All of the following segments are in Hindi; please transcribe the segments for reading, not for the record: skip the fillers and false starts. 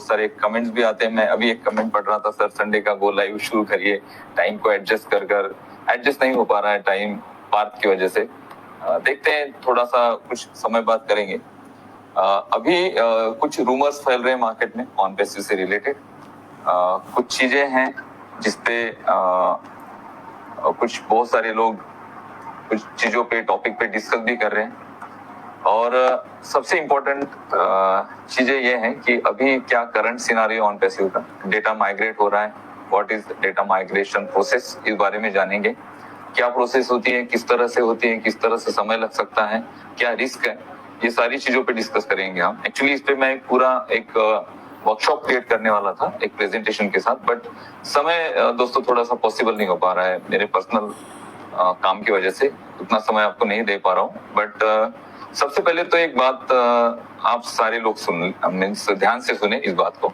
सारे कमेंट्स भी आते हैं। मैं अभी एक कमेंट पढ़ रहा था, सर संडे का गो लाइव शुरू करिए, टाइम को एडजस्ट कर एडजस्ट नहीं हो पा रहा है टाइम पार्क की वजह से। देखते हैं, थोड़ा सा कुछ समय बाद करेंगे। अभी कुछ रूमर्स फैल रहे हैं मार्केट में ऑन पैसिव से रिलेटेड। कुछ चीजें हैं जिसपे कुछ बहुत सारे लोग कुछ चीजों पे टॉपिक पे डिस्कस भी कर रहे हैं। और सबसे इम्पोर्टेंट चीजें ये हैं कि अभी क्या करंट सिनारियो ऑन पैसिव का, डेटा माइग्रेट हो रहा है, what is data migration process, इस बारे में जानेंगे। क्या प्रोसेस होती है, किस तरह से होती है, किस तरह से समय लग सकता है, क्या रिस्क है, ये सारी चीजों पे डिस्कस करेंगे हम। एक्चुअली इस पे मैं एक वर्कशॉप क्रिएट करने वाला था एक प्रेजेंटेशन के साथ, बट समय दोस्तों थोड़ा सा पॉसिबल नहीं हो पा रहा है मेरे पर्सनल काम की वजह से, उतना समय आपको नहीं दे पा रहा हूँ। बट सबसे पहले तो एक बात आप सारे लोग मीन्स ध्यान से सुने इस बात को।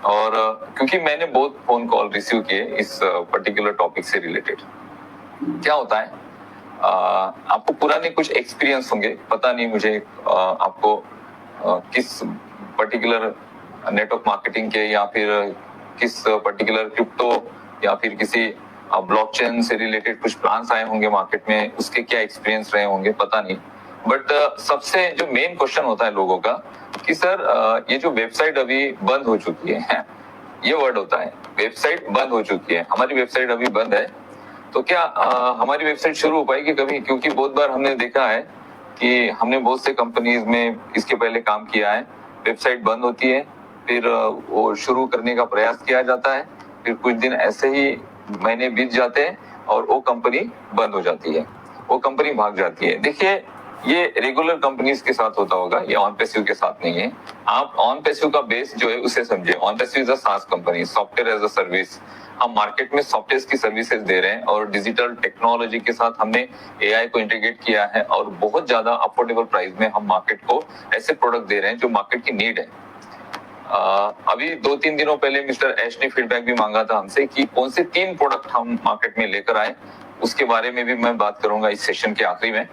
और क्योंकि मैंने बहुत फोन कॉल रिसीव किए इस पर्टिकुलर टॉपिक से रिलेटेड। क्या होता है, आपको पुराने कुछ एक्सपीरियंस होंगे, पता नहीं मुझे आपको किस पर्टिकुलर नेटवर्क मार्केटिंग के या फिर किस पर्टिकुलर क्रिप्टो या फिर किसी ब्लॉकचेन से रिलेटेड कुछ प्लान्स आए होंगे मार्केट में, उसके क्या एक्सपीरियंस रहे होंगे पता नहीं। बट सबसे जो मेन क्वेश्चन होता है लोगों का कि सर ये जो वेबसाइट अभी बंद हो चुकी है, ये वर्ड होता है, वेबसाइट बंद हो चुकी है, हमारी वेबसाइट अभी बंद है, तो क्या हमारी वेबसाइट शुरू हो पाएगी कभी? क्योंकि बहुत बार हमने देखा है कि हमने बहुत से कंपनीज में इसके पहले काम किया है, वेबसाइट बंद होती है, फिर वो शुरू करने का प्रयास किया जाता है, फिर कुछ दिन ऐसे ही महीने बीत जाते हैं और वो कंपनी बंद हो जाती है, वो कंपनी भाग जाती है। देखिए, ये रेगुलर कंपनीज के साथ होता होगा, ये ऑन पैसिव के साथ नहीं है। आप ऑन पैसिव का बेस जो है उसे समझे। On passive is a SaaS company, software as a service. हम मार्केट में सॉफ्टवेयर की सर्विसेज दे रहे हैं और डिजिटल टेक्नोलॉजी के साथ हमने एआई को इंटीग्रेट किया है और बहुत ज्यादा अफोर्डेबल प्राइस में हम मार्केट को ऐसे प्रोडक्ट दे रहे हैं जो मार्केट की नीड है। अभी 2-3 दिनों पहले मिस्टर एश ने फीडबैक भी मांगा था हमसे कि कौन से 3 प्रोडक्ट हम मार्केट में लेकर आए, उसके बारे में भी मैं बात करूंगा इस सेशन के आखिरी में।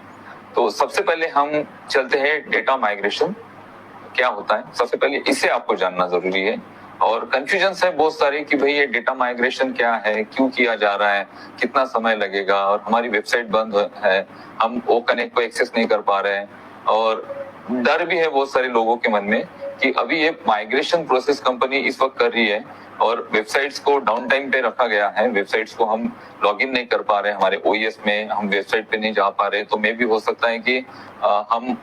तो सबसे पहले हम चलते हैं डेटा माइग्रेशन क्या होता है। सबसे पहले इसे आपको जानना जरूरी है। और कंफ्यूजन है बहुत सारे कि भाई ये डेटा माइग्रेशन क्या है, क्यों किया जा रहा है, कितना समय लगेगा, और हमारी वेबसाइट बंद है, हम वो कनेक्ट को एक्सेस नहीं कर पा रहे हैं। और डर भी है बहुत सारे लोगों के मन में कि अभी ये माइग्रेशन प्रोसेस कंपनी इस वक्त कर रही है और वेबसाइट्स को डाउन टाइम पे रखा गया है, वेबसाइट्स को हम लॉगिन नहीं कर पा रहे हैं, हमारे ओएस में हम वेबसाइट पे नहीं जा पा रहे, तो मे भी हो सकता है कि हम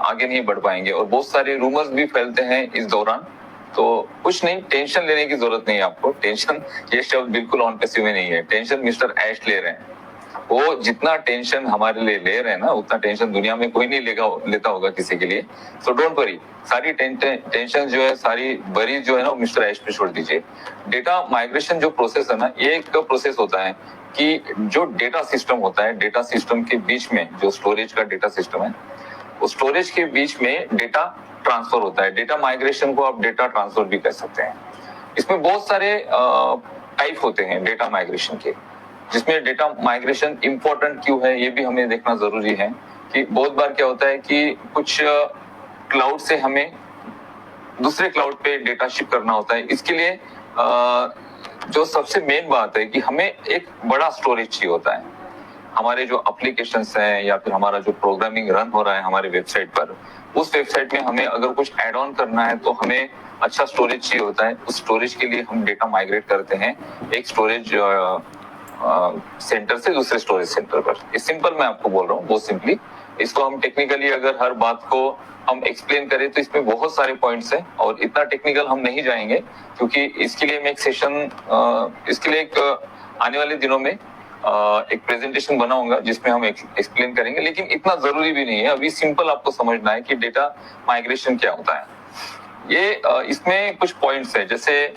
आगे नहीं बढ़ पाएंगे। और बहुत सारे रूमर्स भी फैलते हैं इस दौरान। तो कुछ नहीं, टेंशन लेने की जरूरत नहीं है आपको। टेंशन ये शब्द बिल्कुल ऑन पैसिव में नहीं है, टेंशन मिस्टर एश ले रहे हैं। वो जितना टेंशन हमारे लिए ले रहे हैं ना, उतना टेंशन दुनिया में कोई नहीं लेता होगा किसी के लिए। सो डोंट वरी, सारी टेंशन जो है, सारी बरी जो है ना, मिस्टर एश पे छोड़ दीजिए। डेटा माइग्रेशन जो प्रोसेस है ना, ये एक प्रोसेस होता है कि जो डेटा सिस्टम होता है, डेटा सिस्टम के बीच में जो स्टोरेज का डेटा सिस्टम है, उस स्टोरेज के बीच में डेटा ट्रांसफर होता है। डेटा माइग्रेशन को आप डेटा ट्रांसफर भी कह सकते हैं। इसमें बहुत सारे टाइप होते हैं डेटा माइग्रेशन के, जिसमें डेटा माइग्रेशन इंपॉर्टेंट क्यों है ये भी हमें देखना जरूरी है। कि बहुत बार क्या होता है कि कुछ क्लाउड से हमें दूसरे क्लाउड पे डेटा शिप करना होता है। इसके लिए जो सबसे मेन बात है कि हमें एक बड़ा स्टोरेज चाहिए होता है। हमारे जो एप्लीकेशंस हैं या फिर हमारा जो प्रोग्रामिंग रन हो रहा है हमारे वेबसाइट पर, उस वेबसाइट में हमें अगर कुछ ऐड ऑन करना है तो हमें अच्छा स्टोरेज चाहिए होता है। उस स्टोरेज के लिए हम डेटा माइग्रेट करते हैं एक स्टोरेज सेंटर से दूसरे स्टोरेज सेंटर पर। ये सिंपल मैं आपको बोल रहा हूँ, बहुत सिंपली। इसको हम टेक्निकली अगर हर बात को हम एक्सप्लेन करें तो इसमें बहुत सारे पॉइंट्स हैं और इतना टेक्निकल हम नहीं जाएंगे, क्योंकि इसके लिए मैं एक सेशन इसके लिए एक आने वाले दिनों में एक प्रेजेंटेशन बनाऊंगा जिसमें हम एक्सप्लेन करेंगे। लेकिन इतना जरूरी भी नहीं है, अभी सिंपल आपको समझना है कि डेटा माइग्रेशन क्या होता है। ये इसमें कुछ पॉइंट्स है, जैसे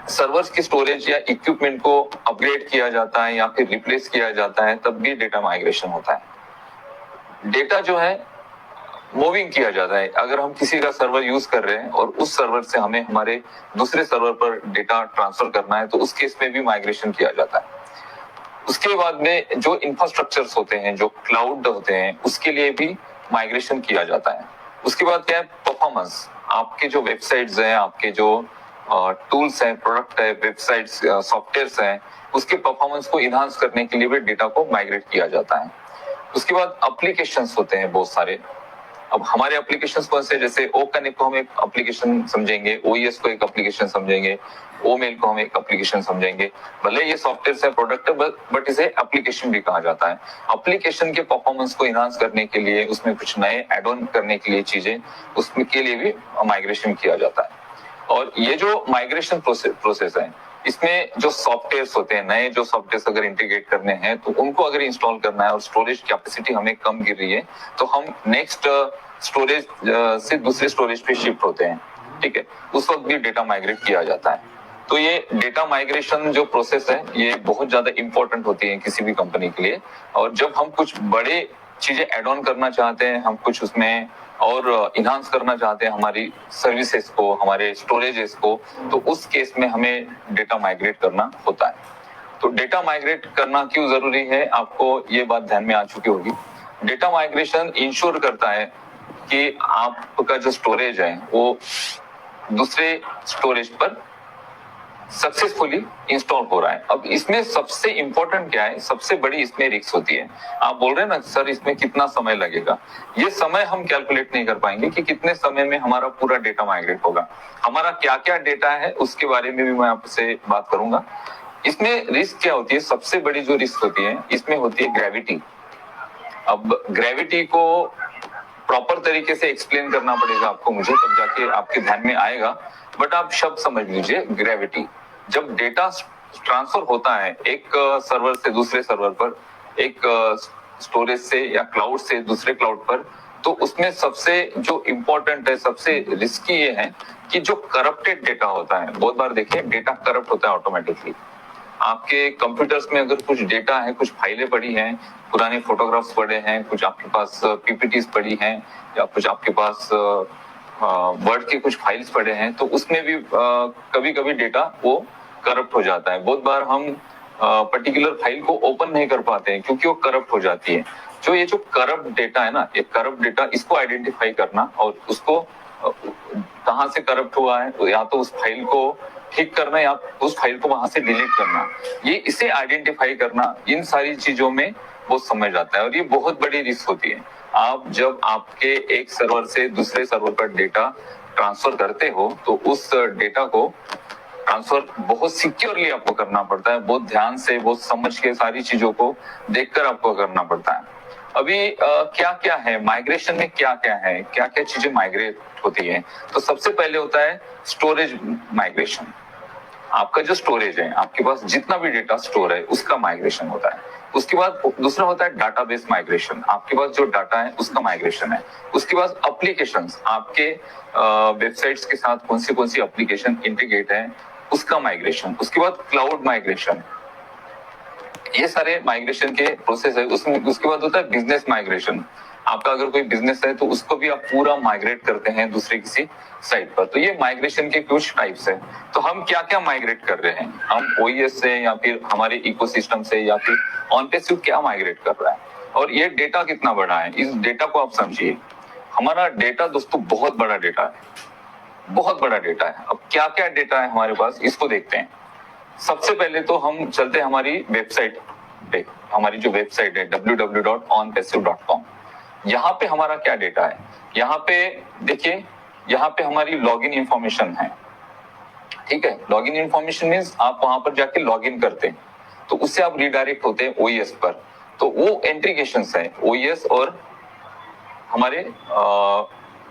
सर्वर्स की स्टोरेज या इक्विपमेंट को अपग्रेड किया जाता है या फिर रिप्लेस किया जाता है, तब भी डेटा माइग्रेशन होता है। डेटा जो है मूविंग किया जाता है। अगर हम किसी का सर्वर यूज कर रहे हैं और उस सर्वर से हमें हमारे दूसरे सर्वर पर डेटा ट्रांसफर करना है, तो उस केस में भी माइग्रेशन किया जाता है। उसके बाद में जो इंफ्रास्ट्रक्चर्स होते हैं, जो क्लाउड होते हैं, उसके लिए भी माइग्रेशन किया जाता है। उसके बाद क्या है, परफॉर्मेंस। आपके जो वेबसाइट्स हैं, आपके जो टूल्स हैं, प्रोडक्ट है, वेबसाइट्स, सॉफ्टवेयर्स हैं, उसके परफॉर्मेंस को इनहांस करने के लिए भी डेटा को माइग्रेट किया जाता है। उसके बाद एप्लीकेशंस होते हैं बहुत सारे। अब हमारे एप्लीकेशंस कौन से, जैसे ओ कनेक्ट को हम एक एप्लीकेशन समझेंगे, ओईएस को एक एप्लीकेशन समझेंगे, ओ मेल को हम एक एप्लीकेशन समझेंगे। भले ये सॉफ्टवेयर है, प्रोडक्ट है, बट इसे एप्लीकेशन भी कहा जाता है। एप्लीकेशन के परफॉर्मेंस को इनहांस करने के लिए, उसमें कुछ नए एड ऑन करने के लिए चीजें, उसमें के लिए भी माइग्रेशन किया जाता है। और ये जो माइग्रेशन प्रोसेस है, इसमें जो सॉफ्टवेयर्स होते हैं, नए जो सॉफ्टवेयर अगर इंटीग्रेट करने हैं, तो उनको अगर इंस्टॉल करना है और स्टोरेज कैपेसिटी हमें कम गिर रही है, तो हम नेक्स्ट स्टोरेज से दूसरे स्टोरेज पे शिफ्ट होते हैं। ठीक है, उस वक्त भी डेटा माइग्रेट किया जाता है। तो ये डेटा माइग्रेशन जो प्रोसेस है, ये बहुत ज्यादा इंपॉर्टेंट होती है किसी भी कंपनी के लिए। और जब हम कुछ बड़े चीजें एड ऑन करना चाहते हैं, हम कुछ उसमें और इनहांस करना चाहते हैं हमारी सर्विसेज को, हमारे स्टोरेजेस को, तो उस केस में हमें डेटा माइग्रेट करना होता है। तो डेटा माइग्रेट करना क्यों जरूरी है, आपको ये बात ध्यान में आ चुकी होगी। डेटा माइग्रेशन इंश्योर करता है कि आपका जो स्टोरेज है वो दूसरे स्टोरेज पर सक्सेसफुली इंस्टॉल हो रहा है। अब इसमें सबसे इंपॉर्टेंट क्या है, सबसे बड़ी इसमें रिस्क होती है। आप बोल रहे हैं ना सर इसमें कितना समय लगेगा, ये समय हम कैलकुलेट नहीं कर पाएंगे कि कितने समय में हमारा पूरा डेटा माइग्रेट होगा। हमारा क्या क्या डेटा है उसके बारे में भी मैं आपसे बात करूंगा। इसमें रिस्क क्या होती है, सबसे बड़ी जो रिस्क होती है इसमें होती है ग्रेविटी। अब ग्रेविटी को प्रॉपर तरीके से एक्सप्लेन करना पड़ेगा आपको, मुझे तब जाके आपके ध्यान में आएगा, बट आप शब्द समझ लीजिए। ग्रेविटी, जब डेटा ट्रांसफर होता है एक सर्वर से दूसरे सर्वर पर, एक स्टोरेज से या क्लाउड से दूसरे क्लाउड पर, तो उसमें सबसे जो इंपॉर्टेंट है, सबसे रिस्की ये है कि जो करप्टेड डेटा होता है, बहुत बार देखिए डेटा करप्ट होता है ऑटोमेटिकली। आपके कंप्यूटर्स में अगर कुछ डेटा है, कुछ फाइलें पड़ी हैं, पुराने फोटोग्राफ्स पड़े हैं, कुछ आपके पास पीपीटीज पड़ी हैं, या कुछ आपके पास वर्ड के कुछ फाइल्स पड़े हैं, तो उसमें भी कभी कभी डेटा वो करप्ट हो जाता है। बहुत बार हम पर्टिकुलर फाइल को ओपन नहीं कर पाते हैं क्योंकि वो करप्ट हो जाती है। जो ये जो करप्ट डेटा है ना, ये करप्ट डेटा, इसको आइडेंटिफाई करना और उसको कहाँ से करप्ट हुआ है, या तो उस फाइल को ठीक करना या उस फाइल को वहां से डिलीट करना, ये इसे आइडेंटिफाई करना, इन सारी चीजों में वो समझ आता है। और ये बहुत बड़ी रिस्क होती है। आप जब आपके एक सर्वर से दूसरे सर्वर पर डेटा ट्रांसफर करते हो, तो उस डेटा को ट्रांसफर बहुत सिक्योरली आपको करना पड़ता है, बहुत ध्यान से, बहुत समझ के, सारी चीजों को देखकर आपको करना पड़ता है। अभी क्या क्या है माइग्रेशन में, क्या क्या है, क्या क्या चीजें माइग्रेट होती है। तो सबसे पहले होता है स्टोरेज माइग्रेशन। आपका जो स्टोरेज है, आपके पास जितना भी डेटा स्टोर है उसका माइग्रेशन होता है। उसके बाद दूसरा होता है डाटाबेस माइग्रेशन, आपके पास जो डाटा है उसका माइग्रेशन है। उसके बाद एप्लीकेशंस, आपके वेबसाइट्स के साथ कौन सी एप्लीकेशन इंटीग्रेट है उसका माइग्रेशन। उसके बाद क्लाउड माइग्रेशन, ये सारे माइग्रेशन के प्रोसेस है। उसमें उसके बाद होता है बिजनेस माइग्रेशन। आपका अगर कोई बिजनेस है तो उसको भी आप पूरा माइग्रेट करते हैं दूसरे किसी साइट पर। तो ये माइग्रेशन के कुछ टाइप्स है। तो हम क्या क्या माइग्रेट कर रहे हैं, हम ओईएस से या फिर हमारे इकोसिस्टम से या फिर ऑनपेसिव क्या माइग्रेट कर रहा है, और ये डेटा कितना बड़ा है, इस डेटा को आप समझिए। हमारा डेटा दोस्तों बहुत बड़ा डेटा है, बहुत बड़ा डेटा है। अब क्या क्या डेटा है हमारे पास, इसको देखते हैं। सबसे पहले तो हम चलते हैं हमारी वेबसाइट पे। हमारी जो वेबसाइट है www.onpassive.com, यहाँ पे हमारा क्या डेटा है, यहाँ पे देखिए, यहाँ पे हमारी लॉगिन इंफॉर्मेशन है। ठीक है, लॉगिन इंफॉर्मेशन मींस आप वहां पर जाके लॉगिन करते हैं, तो उससे आप रिडायरेक्ट होते हैं ओईएस पर। तो वो इंटीग्रेशंस है ओईएस और हमारे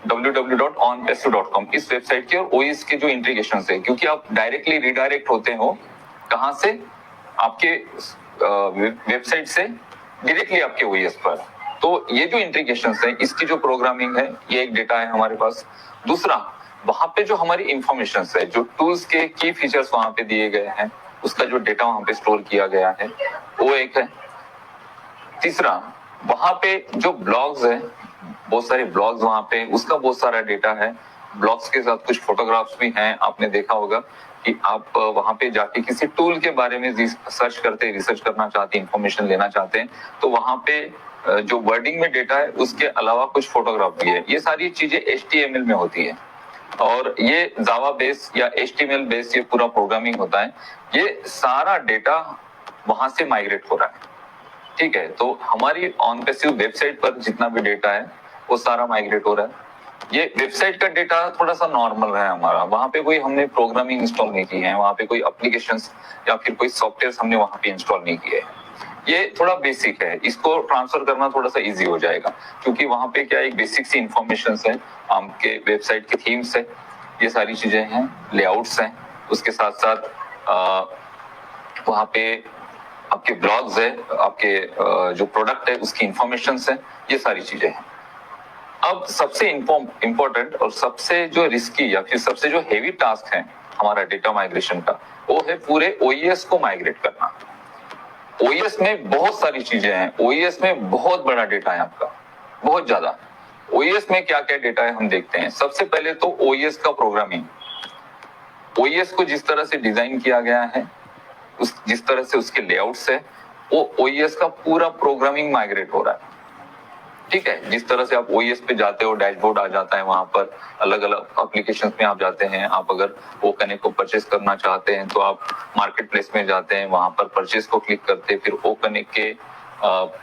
www.onpassive.com इस वेबसाइट के और ओईएस के जो इंटीग्रेशंस है, क्योंकि आप डायरेक्टली रिडायरेक्ट होते हो कहां से, आपके वेबसाइट से डायरेक्टली आपके ओईएस पर। तो ये जो इंटीग्रेशंस है, इसकी जो प्रोग्रामिंग है, ये एक डेटा है हमारे पास। दूसरा, वहां पे जो हमारी इंफॉर्मेशन है, जो टूल्स के की फीचर्स वहां पे दिए गए हैं, उसका जो डेटा वहां पे स्टोर किया गया है, वो एक है। तीसरा, वहां पे जो ब्लॉग्स है, बहुत सारे ब्लॉग्स वहां पे, उसका बहुत सारा डेटा है। ब्लॉग्स के साथ कुछ फोटोग्राफ्स भी हैं। आपने देखा होगा कि आप वहां पे जाके किसी टूल के बारे में सर्च करते, रिसर्च करना चाहते हैं, इंफॉर्मेशन लेना चाहते हैं, तो वहां पे जो वर्डिंग में डेटा है उसके अलावा कुछ फोटोग्राफ भी है। ये सारी चीजें HTML में होती है। और ये जावा बेस्ड या HTML बेस्ड ये पूरा प्रोग्रामिंग होता है, ये सारा डेटा वहां से माइग्रेट हो रहा है, ठीक है। तो हमारी ऑन पैसिव वेबसाइट पर जितना भी डेटा है वो सारा माइग्रेट हो रहा है। ये वेबसाइट का डेटा थोड़ा सा नॉर्मल है हमारा, वहां पे कोई हमने प्रोग्रामिंग इंस्टॉल नहीं की है, वहां पे कोई एप्लीकेशंस या फिर कोई सॉफ्टवेयर हमने वहां पे इंस्टॉल नहीं किए है। ये थोड़ा बेसिक है, इसको ट्रांसफर करना थोड़ा सा इजी हो जाएगा, क्योंकि वहां पे क्या एक बेसिक सी इंफॉर्मेशन है, आपके वेबसाइट के थीम्स है, ये सारी चीजें हैं, लेआउट्स हैं, उसके साथ साथ वहां पे आपके ब्लॉग्स है, आपके जो प्रोडक्ट है उसकी इंफॉर्मेशन है, ये सारी चीजें हैं। अब सबसे इंपॉर्टेंट और सबसे जो रिस्की या फिर सबसे जो हेवी टास्क है हमारा डेटा माइग्रेशन का, वो है पूरे OES को माइग्रेट करना। OES में बहुत सारी चीजें हैं, OES में बहुत बड़ा डेटा है आपका, बहुत ज्यादा। OES में क्या क्या डेटा है हम देखते हैं। सबसे पहले तो OES का प्रोग्रामिंग, OES को जिस तरह से डिजाइन किया गया है, जिस तरह से उसके लेआउट्स है, वो OES का पूरा प्रोग्रामिंग माइग्रेट हो रहा है, ठीक है। जिस तरह से आप OES पे जाते हो, डैशबोर्ड आ जाता है, वहां पर अलग अलग एप्लीकेशंस में आप जाते हैं। आप अगर वो कनेक्ट को परचेस करना चाहते हैं तो आप मार्केट प्लेस में जाते हैं, वहां पर परचेस को क्लिक करते हैं, फिर ओ कनेक्ट के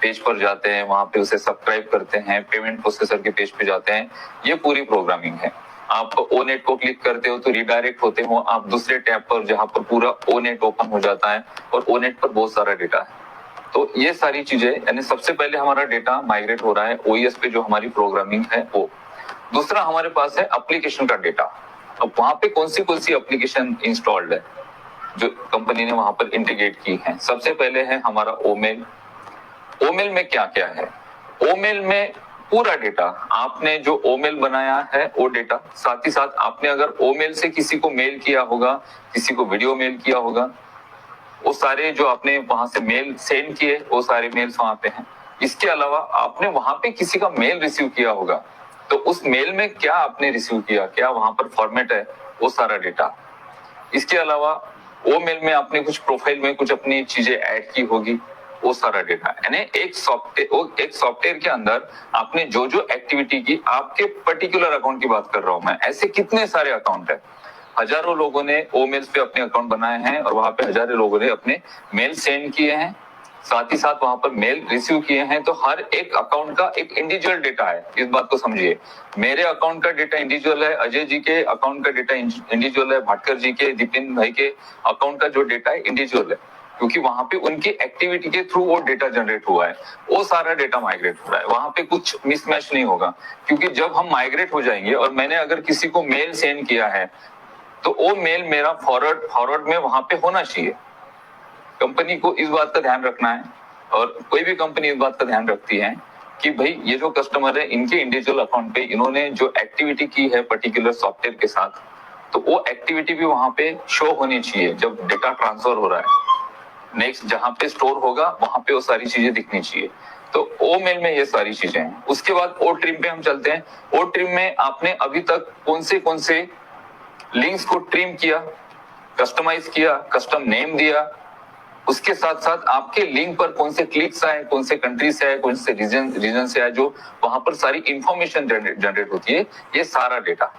पेज पर जाते हैं, वहां पे उसे सब्सक्राइब करते हैं, पेमेंट प्रोसेसर के पेज पे जाते हैं। ये पूरी प्रोग्रामिंग है। आप ओनेट को क्लिक करते हो तो रिडायरेक्ट होते हो आप दूसरे टैब पर, जहां पर पूरा ओनेट ओपन हो जाता है और ओनेट पर बहुत सारा डेटा है। तो ये सारी चीजें, यानी सबसे पहले हमारा डेटा माइग्रेट हो रहा है OES पे, जो हमारी प्रोग्रामिंग है वो। दूसरा हमारे पास है एप्लीकेशन का डेटा। अब वहां पे कौन सी एप्लीकेशन इंस्टॉल्ड है जो कंपनी ने वहां पर इंटीग्रेट की है। सबसे पहले है हमारा ओमेल। ओमेल में क्या क्या है, ओमेल में पूरा डेटा, आपने जो ओमेल बनाया है वो डेटा, साथ ही साथ आपने अगर ओमेल से किसी को मेल किया होगा, किसी को वीडियो मेल किया होगा, वो सारे जो आपने वहां से मेल सेंड किए वो सारे मेल्स वहां पे हैं। इसके अलावा आपने वहां पे किसी का मेल रिसीव किया होगा, तो उस मेल में क्या आपने रिसीव किया, क्या वहां पर फॉर्मेट है, वो सारा डेटा। इसके अलावा वो मेल में आपने कुछ प्रोफाइल में कुछ अपनी चीजें ऐड की होगी, वो सारा डेटा। यानी एक सॉफ्टवेयर के अंदर आपने जो जो एक्टिविटी की, आपके पर्टिकुलर अकाउंट की बात कर रहा हूं मैं, ऐसे कितने सारे अकाउंट है, हजारों लोगों ने ओ मेल्स पे अपने अकाउंट बनाए हैं और वहां पे हजारों लोगों ने अपने मेल सेंड किए हैं, साथ ही साथ वहां पर मेल रिसीव किए हैं। तो हर एक अकाउंट का एक इंडिविजुअल डेटा है, इस बात को समझिए। मेरे अकाउंट का डेटा इंडिविजुअल है, अजय जी के अकाउंट का डेटा इंडिविजुअल है, भाटकर जी के, दिपिन भाई के अकाउंट का जो डेटा है इंडिविजुअल है, क्योंकि वहां पे उनकी एक्टिविटी के थ्रू वो डेटा जनरेट हुआ है, वो सारा डेटा माइग्रेट हो रहा है। वहां पे कुछ मिसमैच नहीं होगा, क्योंकि जब हम माइग्रेट हो जाएंगे और मैंने अगर किसी को मेल सेंड किया है तो वो मेल मेरा फॉरवर्ड में वहां पे होना चाहिए। कंपनी को इस बात का ध्यान रखना है, और कोई भी कंपनी इस बात का ध्यान रखती है कि भाई ये जो कस्टमर है, इनके इंडिविजुअल अकाउंट पे इन्होंने जो एक्टिविटी की है पर्टिकुलर सॉफ्टवेयर के साथ, तो वो एक्टिविटी भी वहां पे शो होनी चाहिए जब डेटा ट्रांसफर हो रहा है। नेक्स्ट जहां पे स्टोर होगा वहां पे वो सारी चीजें दिखनी चाहिए। तो ओ मेल में ये सारी चीजें हैं। उसके बाद ओ ट्रिम पे हम चलते हैं। ओ ट्रिम में आपने अभी तक कौन से लिंक्स को ट्रिम किया, कस्टमाइज किया, कस्टम नेम दिया, उसके साथ साथ आपके लिंक पर कौन से क्लिक्स आए, कौन से कंट्री से आए, कौन से रीजन से आए, जो वहां पर सारी इंफॉर्मेशन जनरेट होती है, ये सारा डेटा।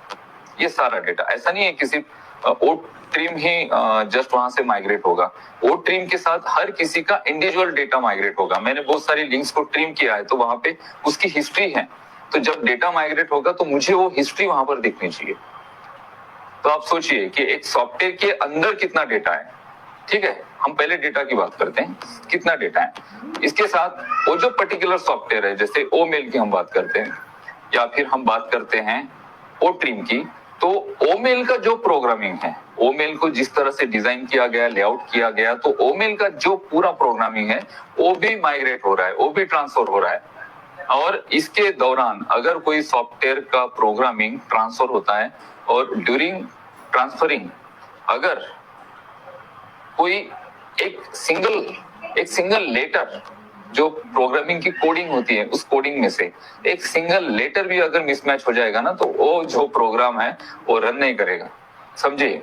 ऐसा नहीं है कि सिर्फ ओ ट्रिम ही जस्ट वहां से माइग्रेट होगा। ओ ट्रिम के साथ हर किसी का इंडिविजुअल डेटा माइग्रेट होगा। मैंने बहुत सारी लिंक्स को ट्रिम किया है तो वहां पे उसकी हिस्ट्री है, तो जब डेटा माइग्रेट होगा तो मुझे वो हिस्ट्री वहां पर दिखनी चाहिए। तो आप सोचिए कि एक सॉफ्टवेयर के अंदर कितना डेटा है, ठीक है। हम पहले डेटा की बात करते हैं, कितना डेटा है। इसके साथ वो जो पर्टिकुलर सॉफ्टवेयर है, जैसे ओ मेल की हम बात करते हैं या फिर हम बात करते हैं ओ ट्रिम की, तो ओ मेल का जो प्रोग्रामिंग है, ओ मेल को जिस तरह से डिजाइन किया गया, लेआउट किया गया, तो ओ मेल का जो पूरा प्रोग्रामिंग है वो भी माइग्रेट हो रहा है, वो भी ट्रांसफर हो रहा है। और इसके दौरान अगर कोई सॉफ्टवेयर का प्रोग्रामिंग ट्रांसफर होता है और ड्यूरिंग ट्रांसफरिंग अगर कोई एक सिंगल लेटर, जो प्रोग्रामिंग की कोडिंग होती है, उस कोडिंग में से एक सिंगल लेटर भी अगर मिसमैच हो जाएगा ना, तो वो जो प्रोग्राम है वो रन नहीं करेगा। समझिए,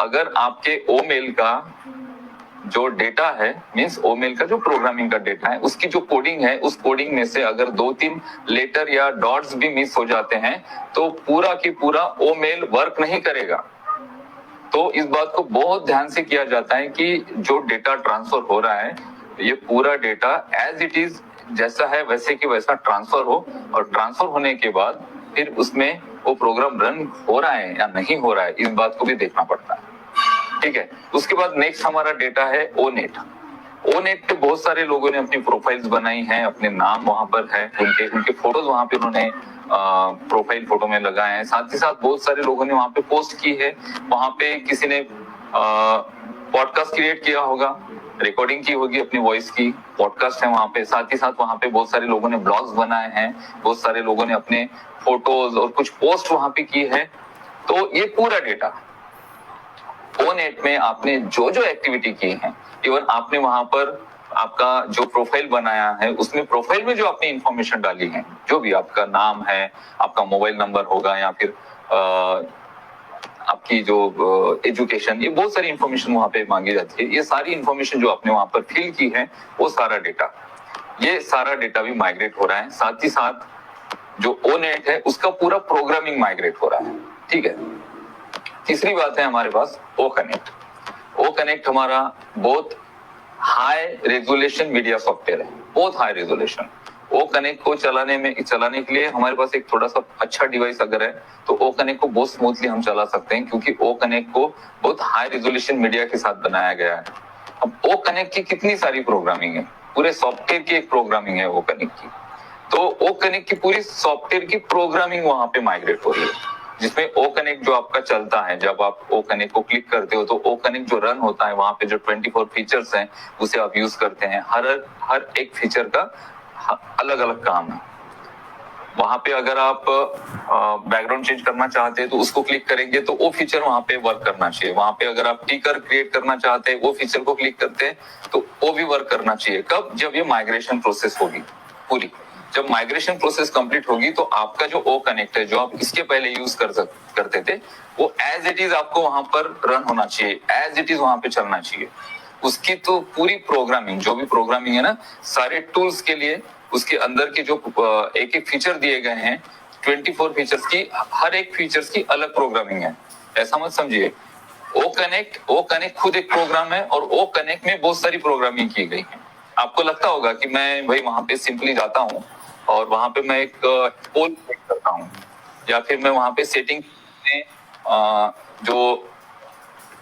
अगर आपके ओ मेल का जो डेटा है मींस ओ मेल का जो प्रोग्रामिंग का डेटा है उसकी जो कोडिंग है उस कोडिंग में से अगर 2-3 लेटर या डॉट्स भी मिस हो जाते हैं तो पूरा की पूरा ओ मेल वर्क नहीं करेगा। तो इस बात को बहुत ध्यान से किया जाता है कि जो डेटा ट्रांसफर हो रहा है ये पूरा डेटा एज इट इज जैसा है वैसे की वैसा ट्रांसफर हो, और ट्रांसफर होने के बाद फिर उसमें वो प्रोग्राम रन हो रहा है या नहीं हो रहा है इस बात को भी देखना पड़ता है। ठीक है, उसके बाद नेक्स्ट हमारा डेटा है ओनेट। ओनेट पे बहुत सारे लोगों ने अपनी प्रोफाइल्स बनाई हैं, अपने नाम वहां पर है, उनके फोटोज वहां पे उन्होंने प्रोफाइल फोटो में लगाए हैं। साथ ही साथ बहुत सारे लोगों ने वहां पे पोस्ट की है, वहां पे किसी ने पॉडकास्ट क्रिएट किया होगा, रिकॉर्डिंग की होगी अपनी वॉइस की, पॉडकास्ट है वहां पे। साथ ही साथ वहां पे बहुत सारे लोगों ने ब्लॉग्स बनाए हैं, बहुत सारे लोगों ने अपने फोटोज और कुछ पोस्ट वहां पे की है। तो ये पूरा डेटा ओनेट में आपने जो जो एक्टिविटी की है, इवन आपने वहां पर आपका जो प्रोफाइल बनाया है उसमें प्रोफाइल में जो आपने इंफॉर्मेशन डाली है, जो भी आपका नाम है, आपका मोबाइल नंबर होगा या फिर आपकी जो एजुकेशन, ये बहुत सारी इंफॉर्मेशन वहां पे मांगी जाती है। ये सारी इंफॉर्मेशन जो आपने वहां पर फिल की है वो सारा डेटा, ये सारा डेटा भी माइग्रेट हो रहा है। साथ ही साथ जो ओनेट है उसका पूरा प्रोग्रामिंग माइग्रेट हो रहा है। ठीक है, तीसरी बात है हमारे पास ओ कनेक्ट। ओ कनेक्ट हमारा बहुत हाई रेजोल्यूशन मीडिया सॉफ्टवेयर है, बहुत हाई रेजोल्यूशन। ओ कनेक्ट को चलाने के लिए हमारे पास एक थोड़ा सा अच्छा डिवाइस अगर है तो ओ कनेक्ट को बहुत स्मूथली हम चला सकते हैं, क्योंकि ओ कनेक्ट को बहुत हाई रेजोल्यूशन मीडिया के साथ बनाया गया है। अब ओ कनेक्ट की कितनी सारी प्रोग्रामिंग है, पूरे सॉफ्टवेयर की एक प्रोग्रामिंग है ओ कनेक्ट की। तो ओ कनेक्ट की पूरी सॉफ्टवेयर की प्रोग्रामिंग वहां पे माइग्रेट हो रही है, जिसमें ओ कनेक्ट जो आपका चलता है, जब आप ओ कनेक्ट को क्लिक करते हो तो ओ कनेक्ट जो रन होता है वहां पे जो 24 फीचर्स हैं उसे आप यूज करते हैं। हर एक फीचर का अलग अलग काम है। वहां पे अगर आप बैकग्राउंड चेंज करना चाहते हैं तो उसको क्लिक करेंगे तो वो फीचर वहां पे वर्क करना चाहिए। वहां पे अगर आप टिकर क्रिएट करना चाहते हैं वो फीचर को क्लिक करते हैं तो वो भी वर्क करना चाहिए। कब? जब ये माइग्रेशन प्रोसेस होगी पूरी। जब माइग्रेशन प्रोसेस कंप्लीट होगी तो आपका जो ओ कनेक्ट है जो आप इसके पहले यूज करते थे वो एज इट इज आपको वहां पर रन होना चाहिए, एज इट इज वहां पे चलना चाहिए। उसकी तो पूरी प्रोग्रामिंग, जो भी प्रोग्रामिंग है ना, सारे टूल्स के लिए उसके अंदर के जो एक एक फीचर दिए गए हैं 24 फीचर्स की, हर एक फीचर्स की अलग प्रोग्रामिंग है। ऐसा मत समझिए। ओ कनेक्ट खुद एक प्रोग्राम है और ओ कनेक्ट में बहुत सारी प्रोग्रामिंग की गई है। आपको लगता होगा कि मैं भाई वहां पे सिंपली जाता हूँ और वहां पे मैं एक पोल सेट करता हूँ, या फिर मैं वहां पे सेटिंग में जो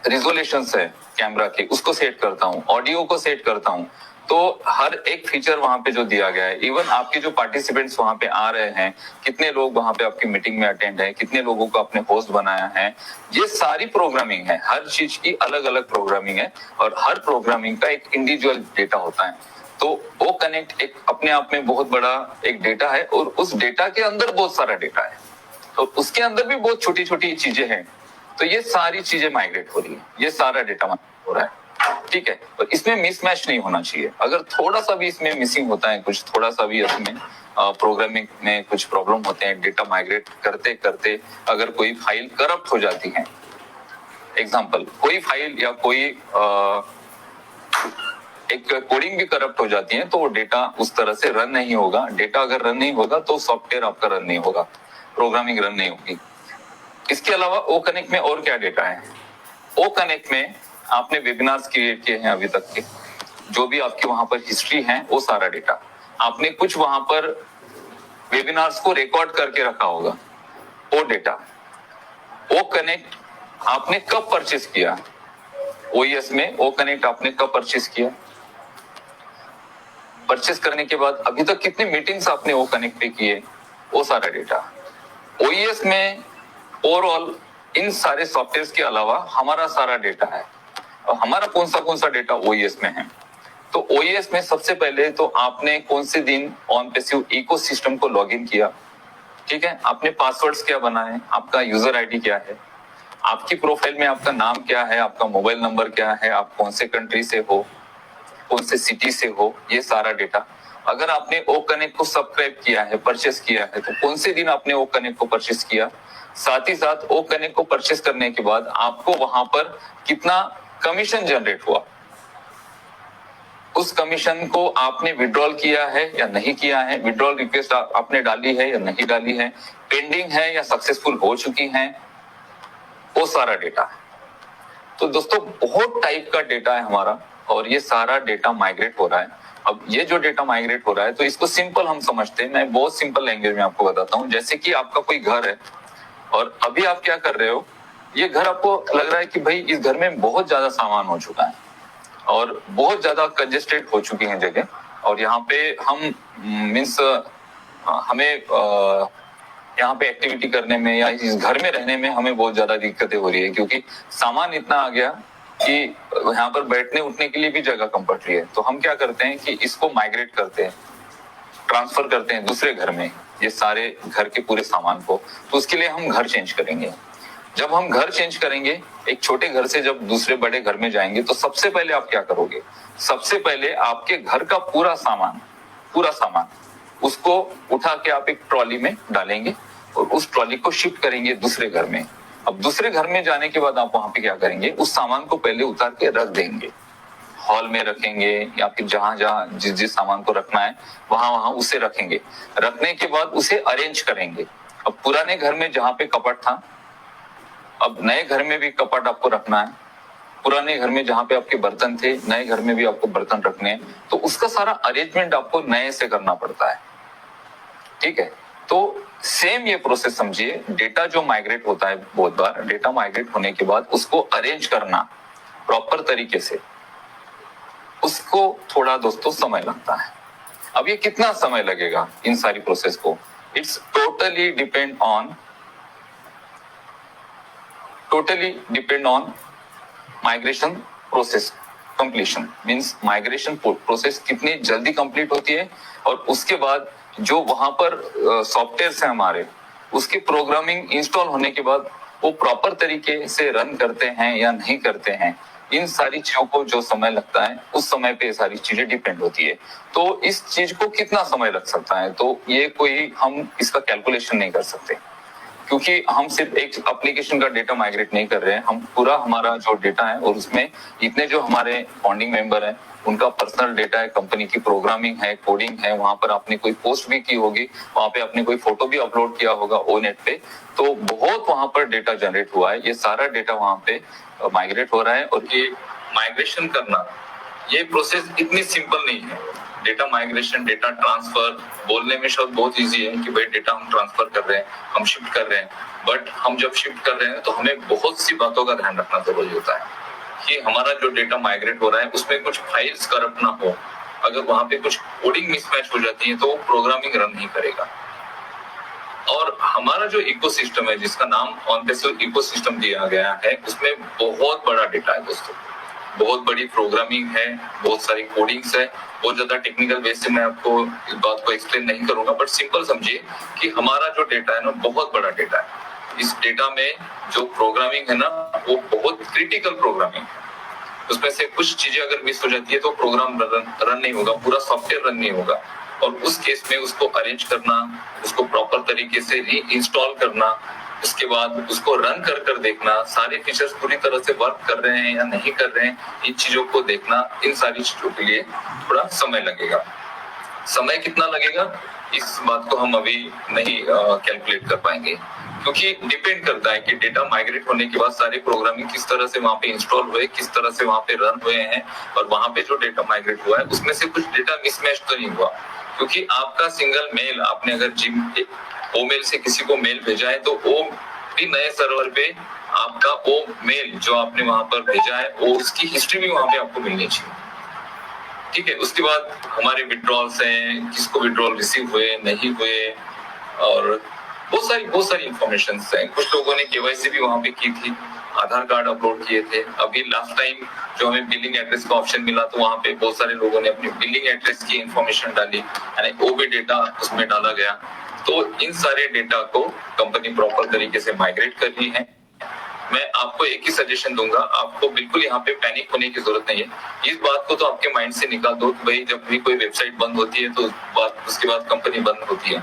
रिजोल्यूशंस है कैमरा के उसको सेट करता हूँ, ऑडियो को सेट करता हूँ। तो हर एक फीचर वहां पे जो दिया गया है, इवन आपके जो पार्टिसिपेंट्स वहां पे आ रहे हैं, कितने लोग वहां पे आपकी मीटिंग में अटेंड है, कितने लोगों को आपने होस्ट बनाया है, ये सारी प्रोग्रामिंग है। हर चीज की अलग अलग प्रोग्रामिंग है और हर प्रोग्रामिंग का एक इंडिविजुअल डेटा होता है। तो ओ कनेक्ट एक अपने आप में बहुत बड़ा एक डेटा है और उस डेटा के अंदर बहुत सारा डेटा है, तो उसके अंदर भी बहुत छोटी छोटी चीजें हैं। तो ये सारी चीजें माइग्रेट हो रही है, ये सारा डेटा माइग्रेट हो रहा है। ठीक है, और इसमें मिसमैच नहीं होना चाहिए। अगर थोड़ा सा भी इसमें मिसिंग होता है, कुछ थोड़ा सा भी इसमें प्रोग्रामिंग में कुछ प्रॉब्लम होते हैं, डेटा माइग्रेट करते करते अगर कोई फाइल करप्ट हो जाती है, एग्जांपल कोई फाइल या कोई एक कोडिंग भी करप्ट हो जाती है तो वो डेटा उस तरह से रन नहीं होगा। डेटा अगर रन नहीं होगा तो सॉफ्टवेयर आपका रन नहीं होगा, प्रोग्रामिंग रन नहीं होगी। इसके अलावा ओ कनेक्ट में और क्या डेटा है? ओ कनेक्ट में आपने वेबिनार्स क्रिएट किए हैं अभी तक के, जो भी आपके वहां पर हिस्ट्री है वो सारा डेटा, आपने कुछ वहां पर वेबिनार्स को रिकॉर्ड करके रखा होगा, वो डेटा। ओ कनेक्ट आपने कब परचेस किया, ओएस में ओ कनेक्ट आपने कब परचेस किया, परचेस करने के बाद अभी तक कितनी मीटिंग्स आपने ओ कनेक्ट पे किए, वो सारा डेटा। ओएस में ओवरऑल इन सारे सॉफ्टवेयर के अलावा हमारा सारा डेटा है। और हमारा कौन सा डेटा ओएस में है? तो ओएस में सबसे पहले तो आपने कौन से दिन ऑन पैसिव इकोसिस्टम को लॉगिन किया, ठीक है, आपने पासवर्ड्स क्या बनाए, आपका यूजर आईडी क्या है, आपकी प्रोफाइल में आपका नाम क्या है, आपका मोबाइल नंबर क्या है, आप कौन से कंट्री से हो, कौन से सिटी से हो, ये सारा डेटा। अगर आपने ओ कनेक्ट को सब्सक्राइब किया है, परचेस किया है, तो कौन से दिन आपने ओ कनेक्ट को परचेस किया। साथ ही साथ ओ कनेक्ट को परचेस करने के बाद आपको वहां पर कितना कमीशन जनरेट हुआ, उस कमीशन को आपने विड्रॉल किया है या नहीं किया है, विड्रॉल रिक्वेस्ट आपने डाली है या नहीं डाली है, पेंडिंग है या सक्सेसफुल हो चुकी है, वो सारा डेटा है। तो दोस्तों बहुत टाइप का डेटा है हमारा, और ये सारा डेटा माइग्रेट हो रहा है। अब ये जो डेटा माइग्रेट हो रहा है, तो इसको सिंपल हम समझते हैं। मैं बहुत सिंपल लैंग्वेज में आपको बताता हूँ। जैसे कि आपका कोई घर है और अभी आप क्या कर रहे हो, ये घर आपको लग रहा है कि भाई इस घर में बहुत ज्यादा सामान हो चुका है और बहुत ज्यादा कंजेस्टेड हो चुकी है जगह, और यहाँ पे हम मीन्स हमें यहाँ पे एक्टिविटी करने में या इस घर में रहने में हमें बहुत ज्यादा दिक्कतें हो रही है, क्योंकि सामान इतना आ गया कि यहाँ पर बैठने उठने के लिए भी जगह कम पड़ रही है। तो हम क्या करते हैं कि इसको माइग्रेट करते हैं, ट्रांसफर करते हैं दूसरे घर में, ये सारे घर के पूरे सामान को। तो उसके लिए हम घर चेंज करेंगे। जब हम घर चेंज करेंगे, एक छोटे घर से जब दूसरे बड़े घर में जाएंगे, तो सबसे पहले आप क्या करोगे, सबसे पहले आपके घर का पूरा सामान उसको उठा के आप एक ट्रॉली में डालेंगे और उस ट्रॉली को शिफ्ट करेंगे दूसरे घर में। अब दूसरे घर में जाने के बाद आप वहां पे क्या करेंगे, उस सामान को पहले उतार के रख देंगे, हॉल में रखेंगे या फिर जहां जहां जिस सामान को रखना है वहां उसे रखेंगे। रखने के बाद उसे अरेंज करेंगे। अब पुराने घर में जहां पे कपट था, अब नए घर में भी कपट आपको रखना है। पुराने घर में जहां पे आपके बर्तन थे, नए घर में भी आपको बर्तन रखने हैं, तो उसका सारा अरेंजमेंट आपको नए से करना पड़ता है। ठीक है, तो सेम ये प्रोसेस समझिए। डेटा जो माइग्रेट होता है, बहुत बार डेटा माइग्रेट होने के बाद उसको अरेंज करना प्रॉपर तरीके से, उसको थोड़ा दोस्तों समय लगता है। अब ये कितना समय लगेगा इन सारी प्रोसेस को, it's totally depend on migration process completion. Means migration process कितनी जल्दी कंप्लीट होती है, और उसके बाद जो वहां पर सॉफ्टवेयर है हमारे, उसकी प्रोग्रामिंग इंस्टॉल होने के बाद वो प्रॉपर तरीके से रन करते हैं या नहीं करते हैं, इन सारी चीजों को जो समय लगता है, उस समय पे सारी चीजें डिपेंड होती है। तो इस चीज को कितना समय लग सकता है, तो ये कोई हम इसका कैलकुलेशन नहीं कर सकते, क्योंकि हम सिर्फ एक एप्लीकेशन का डेटा माइग्रेट नहीं कर रहे हैं, हम पूरा हमारा जो डेटा है और उसमें इतने जो हमारे फाउंडिंग मेंबर हैं उनका पर्सनल डेटा है, कंपनी की प्रोग्रामिंग है, कोडिंग है, वहां पर आपने कोई पोस्ट भी की होगी, वहां पे आपने कोई फोटो भी अपलोड किया होगा ओनेट पे, तो बहुत वहां पर डेटा जनरेट हुआ है। ये सारा डेटा वहां पे माइग्रेट हो रहा है, और ये माइग्रेशन करना, ये प्रोसेस इतनी सिंपल नहीं है। डेटा माइग्रेशन, डेटा ट्रांसफर बोलने में शायद बहुत इजी है कि भाई डेटा हम ट्रांसफर कर रहे हैं, हम शिफ्ट कर रहे हैं, बट हम जब शिफ्ट कर रहे हैं तो हमें बहुत सी बातों का ध्यान रखना जरूरी होता है कि हमारा जो डेटा माइग्रेट हो रहा है उसमें कुछ फाइल्स करप्ट ना हो। अगर वहां पे कुछ कोडिंग मिसमैच हो जाती है तो वो प्रोग्रामिंग रन नहीं करेगा। और हमारा जो इकोसिस्टम है, जिसका नाम ऑनपेसिव इकोसिस्टम दिया गया है, उसमें बहुत बड़ा डेटा है दोस्तों, बहुत बड़ी प्रोग्रामिंग है, बहुत सारी कोडिंग्स है। बहुत ज्यादा टेक्निकल बेस से मैं आपको इस बात को एक्सप्लेन नहीं करूंगा, बट सिंपल समझिए कि हमारा जो डेटा है ना, बहुत बड़ा डेटा है। इस डेटा में जो प्रोग्रामिंग है ना, वो बहुत क्रिटिकल प्रोग्रामिंग है। उसमें से कुछ चीजें अगर मिस हो जाती है तो प्रोग्राम रन नहीं होगा, पूरा सॉफ्टवेयर रन नहीं होगा। और उस केस में उसको अरेंज करना, उसको प्रॉपर तरीके से री इंस्टॉल करना, उसके बाद उसको रन कर देखना, सारे फीचर्स पूरी तरह से वर्क कर रहे हैं या नहीं कर रहे हैं, इन चीजों को देखना, इन सारी चीजों के लिए थोड़ा समय लगेगा। समय कितना लगेगा इस बात को हम अभी नहीं कैलकुलेट कर पाएंगे, क्योंकि डिपेंड करता है कि डेटा माइग्रेट होने के बाद सारे प्रोग्रामिंग किस तरह से वहां पे इंस्टॉल हुए, किस तरह से वहां पे रन हुए हैं, और वहां पे जो डेटा माइग्रेट हुआ है उसमें से कुछ डेटा मिसमैच तो नहीं हुआ। क्योंकि आपका सिंगल मेल, आपने अगर ओ मेल से किसी को मेल भेजा है, तो वो भी नए सर्वर पे आपका वो मेल जो आपने वहां पर भेजा है, वो उसकी हिस्ट्री भी वहां पे आपको मिलनी चाहिए। ठीक है, उसके बाद हमारे विड्रॉल्स हैं, किसको विड्रॉल रिसीव हुए, नहीं हुए, और बहुत सारी इंफॉर्मेशन है। कुछ लोगों ने केवाईसी भी वहां पे की थी, आधार कार्ड अपलोड किए थे। अभी लास्ट टाइम जो हमें बिलिंग एड्रेस का ऑप्शन मिला, तो वहां पे बहुत सारे लोगों ने अपनी बिलिंग एड्रेस की इंफॉर्मेशन डाली, यानी वो भी डेटा उसमें डाला गया। तो इन सारे डेटा को कंपनी प्रॉपर तरीके से माइग्रेट कर रही है। मैं आपको एक ही सजेशन दूंगा, आपको बिल्कुल यहाँ पे पैनिक होने की जरूरत नहीं है। इस बात को तो आपके माइंड से निकाल दो कि भाई जब भी कोई वेबसाइट बंद होती है तो उसके बाद कंपनी बंद होती है।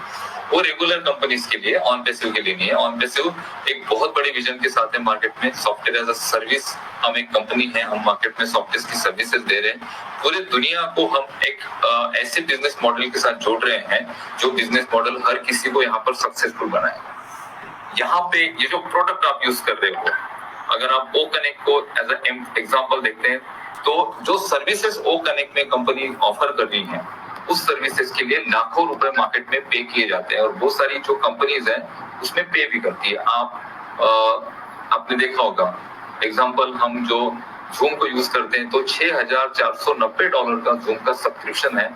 वो रेगुलर कंपनीज के लिए, ऑन पैसिव के लिए नहीं है। ऑन पैसिव एक बहुत बड़ी विजन के साथ है मार्केट में, सॉफ्टवेयर एज अ सर्विस। हम एक कंपनी है, हम मार्केट में सॉफ्टवेयर की सर्विसेज दे रहे हैं। पूरी दुनिया को हम एक ऐसे बिजनेस मॉडल के साथ जोड़ रहे हैं जो बिजनेस मॉडल हर किसी को यहाँ पर सक्सेसफुल बनाए। यहाँ पे ये जो प्रोडक्ट आप यूज कर रहे हो, अगर आप ओ कनेक्ट को एज एन एग्जाम्पल देखते हैं, तो जो सर्विसेज ओ कनेक्ट में कंपनी ऑफर कर रही है, उस सर्विसेज के लिए लाखों रुपए मार्केट में पे किए जाते हैं और बहुत सारी जो कंपनीज हैं उसमें पे भी करती है। आपने देखा होगा, एग्जांपल हम जो जूम को यूज करते हैं तो $6,490 का जूम का सब्सक्रिप्शन है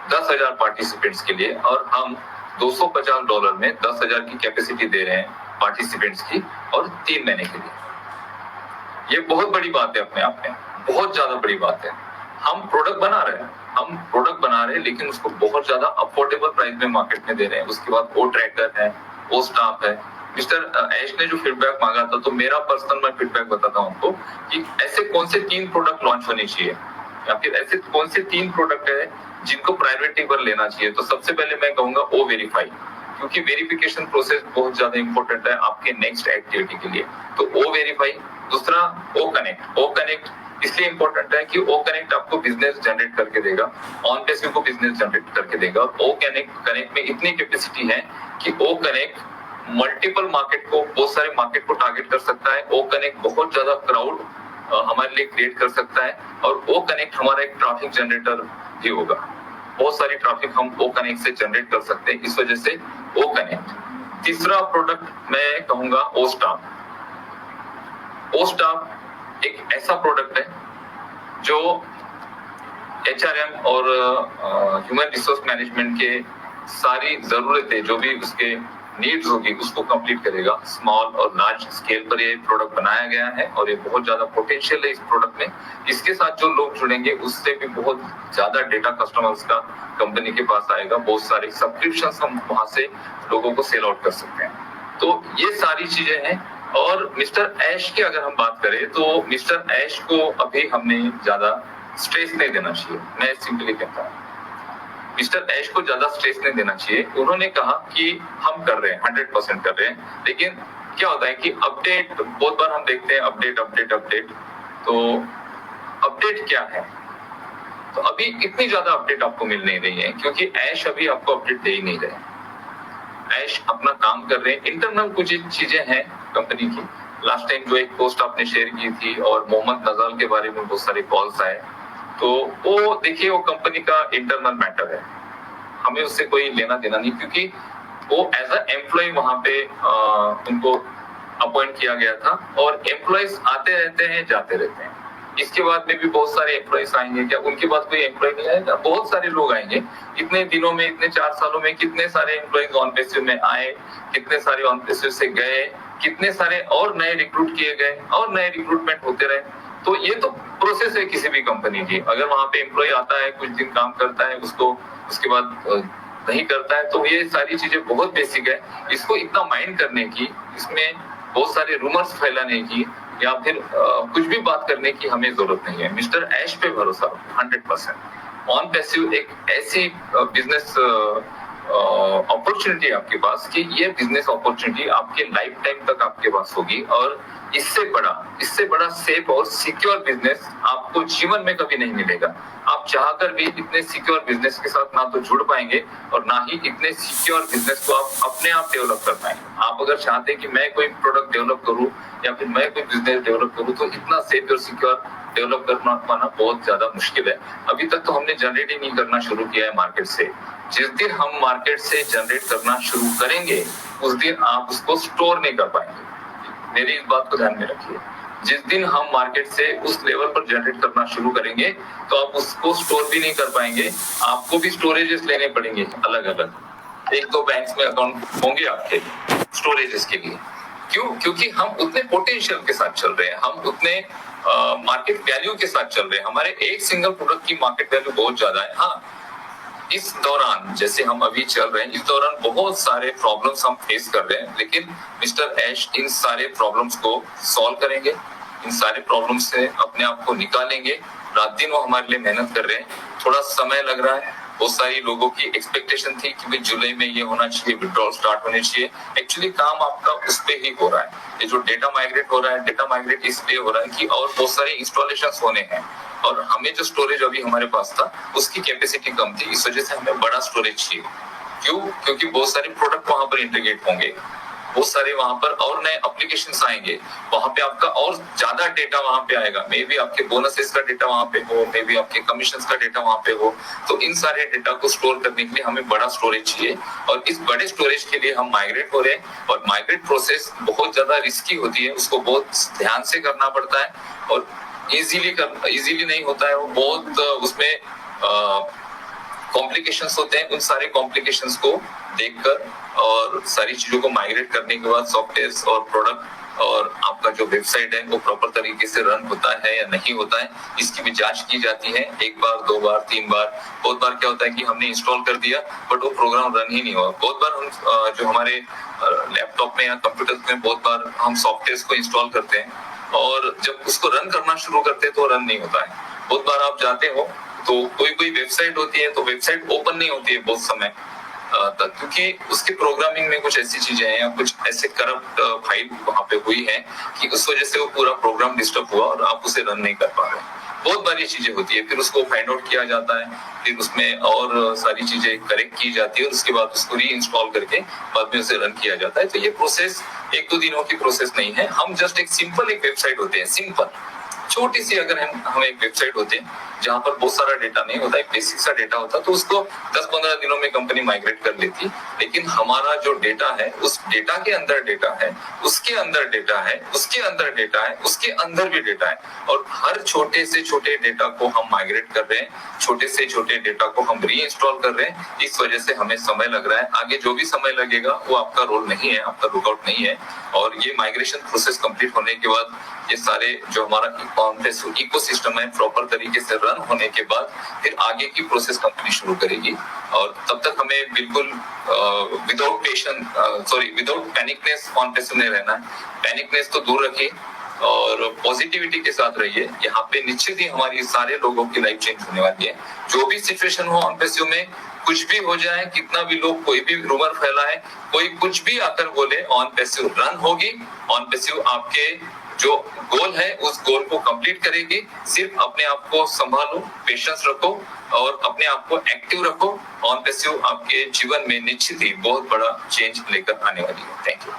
10,000 पार्टिसिपेंट्स के लिए, और हम $250 में 10,000 की कैपेसिटी दे रहे हैं पार्टिसिपेंट्स की, और 3 महीने के लिए। ये बहुत बड़ी बात है, अपने आप में बहुत ज्यादा बड़ी बात है। हम प्रोडक्ट बना रहे हैं लेकिन उसको बहुत ज्यादा अफोर्डेबल प्राइस में मार्केट में दे रहे हैं। उसके बाद वो ट्रैकर है, वो स्टाफ है। मिस्टर ऐश ने जो फीडबैक मांगा था, तो मेरा पर्सनल मैं फीडबैक बताता हूँ आपको कि ऐसे कौन से 3 प्रोडक्ट लॉन्च होने चाहिए, या फिर ऐसे कौन से 3 प्रोडक्ट है जिनको प्रायोरिटी पर लेना चाहिए। तो सबसे पहले मैं कहूंगा ओ वेरीफाई, क्योंकि वेरिफिकेशन प्रोसेस बहुत ज्यादा इंपॉर्टेंट है आपके नेक्स्ट एक्टिविटी के लिए। तो ओ वेरीफाई। दूसरा ओ कनेक्ट। ओ कनेक्ट इसलिए इंपॉर्टेंट है कि ओ कनेक्ट आपको बिजनेस जनरेट करके देगा, ऑन पैसिव को बिजनेस जनरेट करके देगा। ओ कनेक्ट में इतनी कैपेसिटी है कि ओ कनेक्ट मल्टीपल मार्केट को, बहुत सारे मार्केट को टारगेट कर सकता है। ओ कनेक्ट बहुत ज्यादा क्राउड हमारे लिए क्रिएट कर सकता है, और ओ कनेक्ट हमारा एक ट्रैफिक जनरेटर भी होगा। बहुत सारी ट्रैफिक हम ओ कनेक्ट से जनरेट कर सकते हैं, इस वजह से ओ कनेक्ट। तीसरा प्रोडक्ट मैं कहूंगा ओ स्टाफ। ओ स्टाफ एक ऐसा प्रोडक्ट है जो HRM और ह्यूमन रिसोर्स मैनेजमेंट के सारी जरूरतें, जो भी उसके नीड्स होगी, उसको कंप्लीट करेगा। स्मॉल और लार्ज स्केल पर ये प्रोडक्ट बनाया गया है और ये बहुत ज्यादा पोटेंशियल है इस प्रोडक्ट में। इसके साथ जो लोग जुड़ेंगे उससे भी बहुत ज्यादा डेटा कस्टमर्स का कंपनी के पास आएगा। बहुत सारे सब्सक्रिप्शंस हम वहां से लोगों को सेल आउट कर सकते हैं। तो ये सारी चीजें हैं। और मिस्टर ऐश की अगर हम बात करें, तो मिस्टर ऐश को अभी हमने ज्यादा स्ट्रेस नहीं देना चाहिए। मैं सिंपली कहता हूँ, मिस्टर ऐश को ज्यादा स्ट्रेस नहीं देना चाहिए। उन्होंने कहा कि हम कर रहे हैं, 100% कर रहे हैं, लेकिन क्या होता है कि अपडेट, बहुत बार हम देखते हैं अपडेट। तो अपडेट क्या है? तो अभी इतनी ज्यादा अपडेट आपको मिल नहीं रही है, क्योंकि ऐश अभी आपको अपडेट दे ही नहीं रहे। ऐश अपना काम कर रहे हैं। इंटरनल कुछ चीजें हैं कंपनी की। लास्ट टाइम जो एक पोस्ट आपने शेयर की थी और मोहम्मद नजाल के बारे में बहुत सारे कॉल्स आए, तो वो देखिए, वो कंपनी का इंटरनल मैटर है, हमें उससे कोई लेना देना नहीं, क्योंकि वो एज अ एम्प्लॉय वहां पे उनको अपॉइंट किया गया था, और एम्प्लॉयज आते रहते हैं, जाते रहते हैं। इसके बाद में भी बहुत सारे एम्प्लॉयज आएंगे, क्या उनके बाद कोई एम्प्लॉय नहीं आएगा? बहुत सारे लोग आएंगे। इतने दिनों में, इतने 4 सालों में कितने सारे एम्प्लॉयज ऑन पैसिव में आए, कितने सारे ऑन पैसिव से गए, कितने सारे और नए रिक्रूट किए गए, और नए रिक्रूटमेंट होते रहे। तो ये तो प्रोसेस है किसी भी कंपनी की। अगर वहां पे एम्प्लॉय आता है, कुछ दिन काम करता है, उसको उसके बाद नहीं करता है, तो ये सारी चीजें बहुत बेसिक है। इसको इतना माइंड करने की, इसमें बहुत सारे रूमर्स फैलाने की, या फिर कुछ भी बात करने की हमें जरूरत नहीं है। मिस्टर ऐश पे भरोसा 100%। ऑन पैसिव एक ऐसी बिजनेस अपॉर्चुनिटी आपके पास कि ये बिजनेस अपॉर्चुनिटी आपके लाइफ टाइम तक आपके पास होगी, और इससे बड़ा सेफ और सिक्योर बिजनेस आपको जीवन में कभी नहीं मिलेगा। आप चाहकर भी इतने सिक्योर बिजनेस के साथ ना तो जुड़ पाएंगे, और ना ही इतने सिक्योर बिजनेस को आप अपने आप डेवलप कर पाएंगे। आप अगर चाहते हैं कि मैं कोई प्रोडक्ट डेवलप करूं या फिर मैं कोई बिजनेस डेवलप करूं, तो इतना सेफ और सिक्योर डेवलप करना पाना बहुत ज्यादा मुश्किल है। अभी तक तो हमने जनरेट ही नहीं करना शुरू किया है मार्केट से। जिस दिन हम मार्केट से जनरेट करना शुरू करेंगे, उस दिन आप उसको स्टोर नहीं कर पाएंगे। मेरी इस बात को ध्यान में रखिए। जिस दिन हम मार्केट से उस लेवल पर जनरेट करना शुरू करेंगे, तो आप उसको स्टोर भी नहीं कर पाएंगे। आपको भी स्टोरेजेस लेने पड़ेंगे अलग अलग। 1-2 बैंक्स में अकाउंट होंगे आपके स्टोरेजेस के लिए। क्यों? क्योंकि हम उतने पोटेंशियल के साथ चल रहे हैं, हम उतने मार्केट वैल्यू के साथ चल रहे हैं। हमारे एक सिंगल प्रोडक्ट की मार्केट वैल्यू बहुत ज्यादा है। हाँ, इस दौरान जैसे हम अभी चल रहे हैं, इस दौरान बहुत सारे प्रॉब्लम्स हम फेस कर रहे हैं, लेकिन मिस्टर ऐश इन सारे प्रॉब्लम्स को सॉल्व करेंगे, इन सारे प्रॉब्लम्स से अपने आप को निकालेंगे। रात दिन वो हमारे लिए मेहनत कर रहे हैं। थोड़ा समय लग रहा है, बहुत सारी लोगों की एक्सपेक्टेशन थी कि भाई जुलाई में ये होना चाहिए, विड्रॉल स्टार्ट होने चाहिए। एक्चुअली काम आपका उस पे ही हो रहा है। ये जो डेटा माइग्रेट हो रहा है, डेटा माइग्रेट इसलिए हो रहा है कि और बहुत सारे इंस्टॉलेशन होने हैं, और हमें जो स्टोरेज अभी हमारे पास था उसकी कैपेसिटी कम थी, इस वजह से हमें बड़ा स्टोरेज चाहिए। क्यों? क्योंकि बहुत सारे प्रोडक्ट वहां पर इंटीग्रेट होंगे, बहुत सारे वहां पर और नए एप्लीकेशंस आएंगे, वहां पे आपका और ज्यादा डेटा वहां पे आएगा। मे बी आपके बोनसेस का डेटा वहां पे हो, मे बी आपके कमीशंस का डेटा वहां पे हो। तो इन सारे डेटा को स्टोर करने के लिए हमें बड़ा स्टोरेज चाहिए, और इस बड़े स्टोरेज के लिए हम माइग्रेट हो रहे हैं। और माइग्रेट प्रोसेस बहुत ज्यादा रिस्की होती है, उसको बहुत ध्यान से करना पड़ता है, और इजीली नहीं होता है वो, बहुत उसमें कॉम्प्लिकेशंस होते हैं। उन सारे कॉम्प्लिकेशंस को देखकर और सारी चीजों को माइग्रेट करने के बाद सॉफ्टवेयर और प्रोडक्ट और आपका जो वेबसाइट है वो प्रॉपर तरीके से रन होता है या नहीं होता है, इसकी भी जांच की जाती है। 1 बार 2 बार 3 बार। बहुत बार क्या होता है कि हमने इंस्टॉल कर दिया बट वो प्रोग्राम रन ही नहीं हुआ। बहुत बार हम जो हमारे लैपटॉप में या कंप्यूटर में बहुत बार हम सॉफ्टवेयर को इंस्टॉल करते हैं, और जब उसको रन करना शुरू करते हैं तो रन नहीं होता है। बहुत बार आप जाते हो तो कोई वेबसाइट होती है तो वेबसाइट ओपन नहीं होती है बहुत समय तक, क्योंकि उसके प्रोग्रामिंग में कुछ ऐसी चीजें हैं या कुछ ऐसे करप्ट फाइल वहां पे हुई है कि उस वजह से वो पूरा प्रोग्राम डिस्टर्ब हुआ और आप उसे रन नहीं कर पा रहे। बहुत बार ये चीजें होती है, फिर उसको फाइंड आउट किया जाता है, फिर उसमें और सारी चीजें करेक्ट की जाती है, और उसके बाद उसको री इंस्टॉल करके बाद में उसे रन किया जाता है। तो ये प्रोसेस 1-2 दिनों की प्रोसेस नहीं है। हम जस्ट एक वेबसाइट होते हैं, सिंपल छोटी सी, अगर हम एक वेबसाइट होते हैं जहां पर बहुत सारा डेटा नहीं होता, एक बेसिक सा डेटा होता, तो उसको 10-15 दिनों में कंपनी माइग्रेट कर लेती। लेकिन हमारा जो डेटा है, उस डेटा के अंदर डेटा है, उसके अंदर डेटा है, उसके अंदर डेटा है, उसके अंदर भी डेटा है, और हर छोटे से छोटे डेटा को हम माइग्रेट कर रहे हैं, छोटे से छोटे डेटा को हम री इंस्टॉल कर रहे हैं। इस वजह से हमें समय लग रहा है। आगे जो भी समय लगेगा वो आपका रोल नहीं है, आपका लुकआउट नहीं है। और ये माइग्रेशन प्रोसेस कंप्लीट होने के बाद ये सारे जो हमारा इकोसिस्टम है प्रॉपर तरीके से रन होने के बाद फिर आगे की प्रोसेस कंपनी शुरू करेगी। और तब तक हमें बिल्कुल विदाउट पैनिकनेस ऑन पैसिव नहीं रहना है। पैनिकनेस तो दूर रखिए और पॉजिटिविटी के साथ रहिए। यहाँ पे निश्चित ही हमारी सारे लोगों की लाइफ चेंज होने वाली है। जो भी सिचुएशन हो ऑन पैसिव में, कुछ भी हो जाए, कितना भी लोग कोई भी रूमर फैलाए, कोई कुछ भी आकर बोले, ऑन पैसिव रन होगी। ऑन पैसिव आपके जो गोल है उस गोल को कंप्लीट करेगी। सिर्फ अपने आप को संभालो, पेशेंस रखो और अपने आप को एक्टिव रखो। ऑन पैसिव आपके जीवन में निश्चित ही बहुत बड़ा चेंज लेकर आने वाली है। Thank you.